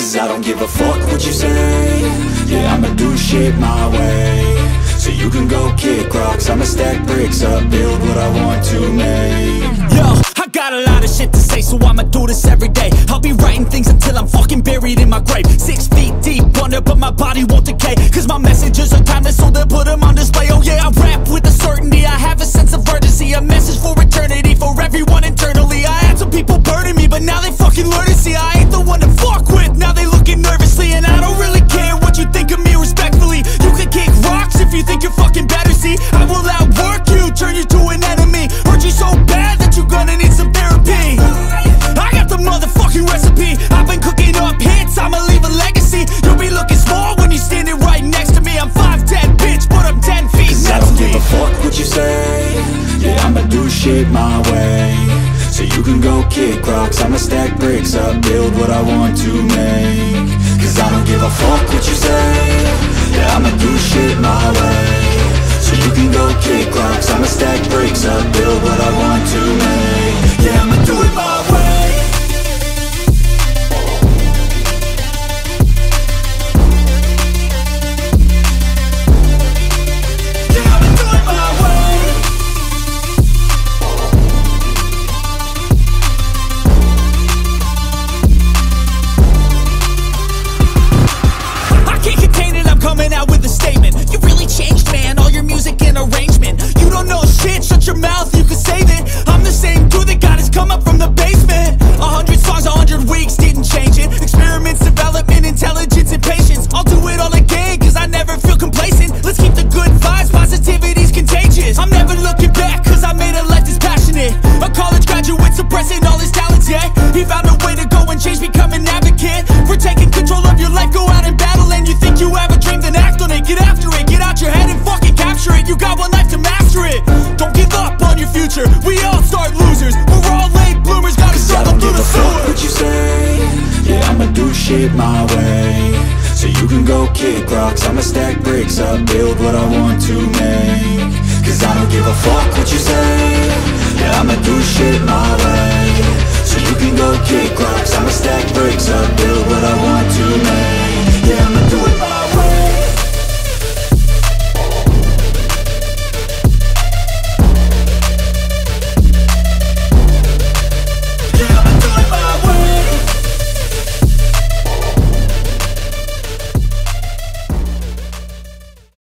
Cause I don't give a fuck what you say. Yeah, I'ma do shit my way. So you can go kick rocks, I'ma stack bricks up, build what I want to make. Yo, I got a lot of shit to say, so I'ma do this every day. I'll be writing things until I'm fucking buried in my grave. 6 feet deep under, but my body won't decay. Cause my messages are timeless, so they'll put them on display. Oh yeah, I rap with a certainty, I have a sense of urgency. A message for eternity, for everyone internally. I had some people burning me, but now they fucking learn to see I ain't the one to fuck with, now they looking nervously. And I don't really care what you think of me, respectfully. You can kick rocks if you think you're fucking better, see. I will outwork you, turn you to an enemy. Hurt you so bad that you're gonna need some therapy. I got the motherfucking recipe, I've been cooking up hits, I'ma leave a legacy. You'll be looking small when you're standing right next to me. I'm 5'10", bitch, but I'm 10 feet. Cause I don't give a fuck what you say. Yeah, I'ma do shit my way. So you can go kick rocks, I'ma stack bricks up, build what I want to make. Cause I don't give a fuck what you say. Yeah, I'ma do shit my way. So you can go kick rocks, I'ma stack bricks up, build what I want to make. Yeah, I'ma do it my way. Coming out with a statement. You really changed, man, all your music and arrangement. You don't know shit, shut your mouth, you can save it. I'm the same dude that got his come up from the basement. 100 songs, 100 weeks, didn't change it. Experiments, development, intelligence, and patience. I'll do it all again, cause I never feel complacent. Let's keep the good vibes, positivity's contagious. I'm never looking back, cause I made a life that's passionate. A college graduate suppressing all his talents, yeah. He found a way to go and change, become an advocate for taking control of your life, go out and battle. And you think you have a dream, then act on it, get after it, get out your head and fucking capture it. You got one life to master it. Don't give up on your future, we all start losers. We're all late bloomers, gotta struggle through the sewer. Fuck what you say. Yeah, I'ma do shit my way. So you can go kick rocks, I'ma stack bricks up, build what I want to make. Cause I don't give a fuck what you say. Yeah, I'ma do shit my way. So you can go kick rocks, I'ma stack bricks up, build what I want